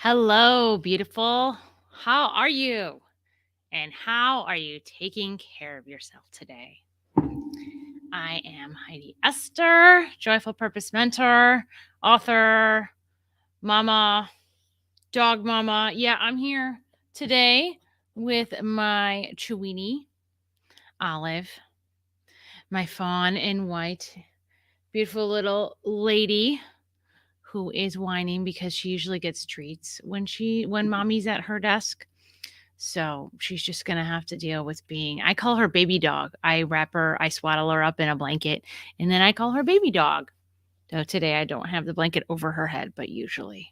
Hello, beautiful. How are you? And how are you taking care of yourself today? I am Heidi Esther, Joyful Purpose Mentor, author, mama, dog mama. Yeah, I'm here today with my Chewini, Olive, my fawn in white, beautiful little lady who is whining because she usually gets treats when mommy's at her desk. So she's just gonna have to deal with being I call her baby dog. I swaddle her up in a blanket, and then I call her baby dog. So today I don't have the blanket over her head, but usually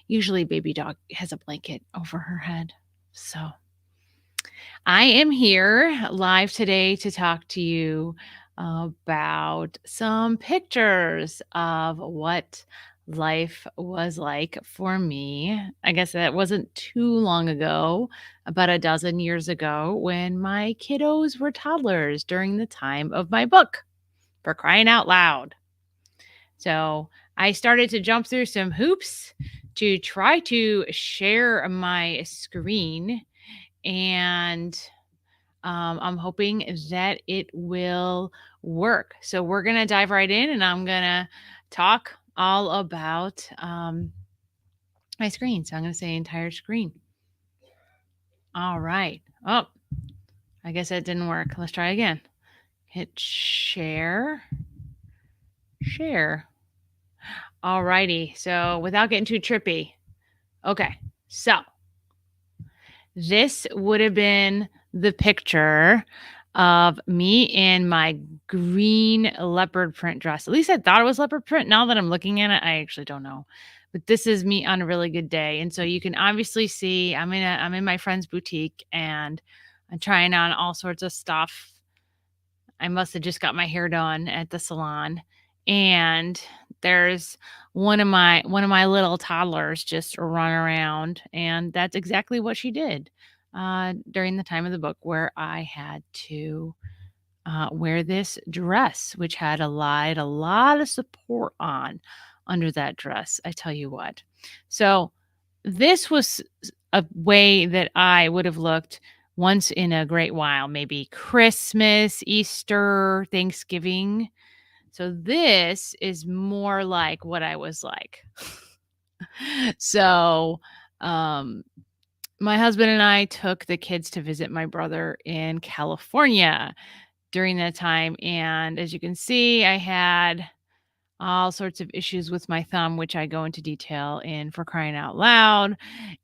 baby dog has a blanket over her head. So I am here live today to talk to you about some pictures of what life was like for me. I guess that wasn't too long ago, about a dozen years ago, when my kiddos were toddlers during the time of my book, for crying out loud. So I started to jump through some hoops to try to share my screen, and I'm hoping that it will work. So we're going to dive right in, and I'm going to talk all about my screen. So I'm going to say entire screen. All right. Oh, I guess that didn't work. Let's try again. Hit share. Share. All righty. So without getting too trippy. Okay. So this would have been the picture of me in my green leopard print dress. At least I thought it was leopard print. Now that I'm looking at it, I actually don't know. But this is me on a really good day. And so you can obviously see I'm in my friend's boutique, and I'm trying on all sorts of stuff. I must have just got my hair done at the salon, and there's one of my little toddlers just run around, and that's exactly what she did during the time of the book where I had to wear this dress, which had a lot of support on under that dress. I tell you what. So this was a way that I would have looked once in a great while, maybe Christmas, Easter, Thanksgiving. So this is more like what I was like. So, um, my husband and I took the kids to visit my brother in California during that time. And as you can see, I had all sorts of issues with my thumb, which I go into detail in For Crying Out Loud.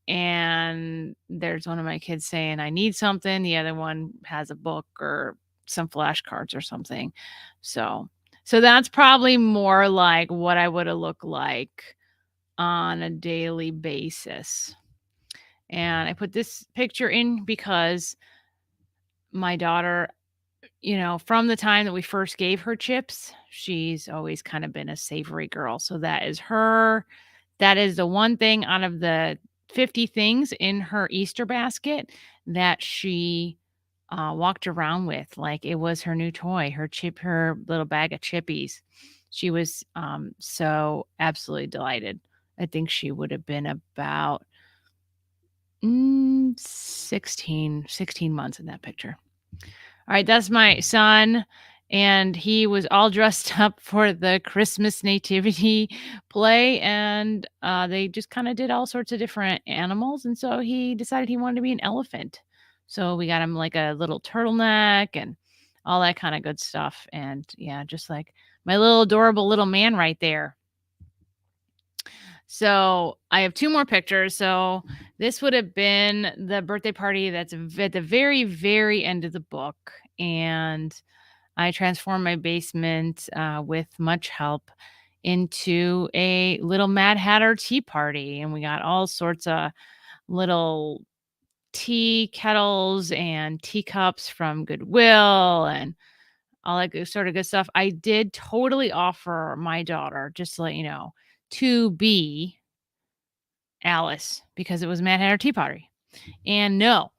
And there's one of my kids saying, I need something. The other one has a book or some flashcards or something. So that's probably more like what I would have looked like on a daily basis. And I put this picture in because my daughter, from the time that we first gave her chips, she's always kind of been a savory girl. So that is her. That is the one thing out of the 50 things in her Easter basket that she walked around with like it was her new toy, her little bag of chippies. She was so absolutely delighted. I think she would have been about 16 months in that picture. All right, that's my son, and he was all dressed up for the Christmas nativity play, and they just kind of did all sorts of different animals, and so he decided he wanted to be an elephant. So we got him like a little turtleneck and all that kind of good stuff, and yeah, just like my little adorable little man right there. So I have two more pictures. So this would have been the birthday party that's at the very, very end of the book. And I transformed my basement with much help into a little Mad Hatter tea party. And we got all sorts of little tea kettles and teacups from Goodwill and all that sort of good stuff. I did totally offer my daughter, just to let you know, to be Alice because it was Mad Hatter Tea Party. And no,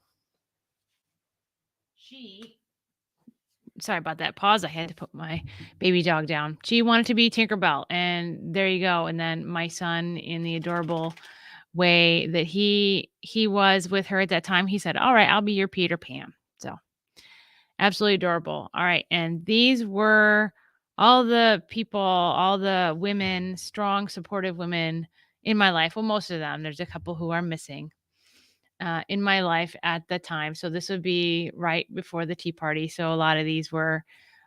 she sorry about that pause. I had to put my baby dog down. She wanted to be Tinkerbell, and there you go. And then my son in the adorable way that he was with her at that time. He said, "All right, I'll be your Peter Pan." So absolutely adorable. All right. And these were all the people, all the women, strong, supportive women in my life. Well, most of them. There's a couple who are missing in my life at the time. So this would be right before the Tea Party. So a lot of these were,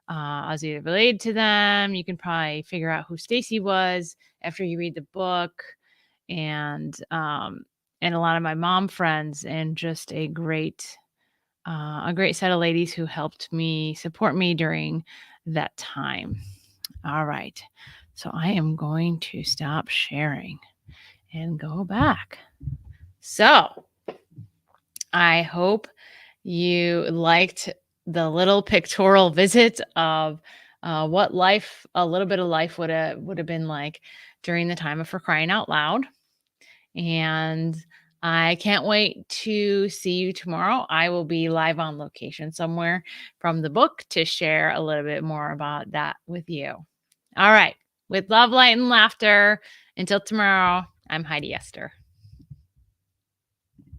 I was either related to them. You can probably figure out who Stacy was after you read the book, and a lot of my mom friends, and just a great set of ladies who helped me support me during that time. All right. So I am going to stop sharing and go back. So I hope you liked the little pictorial visit of what life, a little bit of life would have been like during the time of For Crying Out Loud. And I can't wait to see you tomorrow. I will be live on location somewhere from the book to share a little bit more about that with you. All right. With love, light, and laughter. Until tomorrow, I'm Heidi Esther.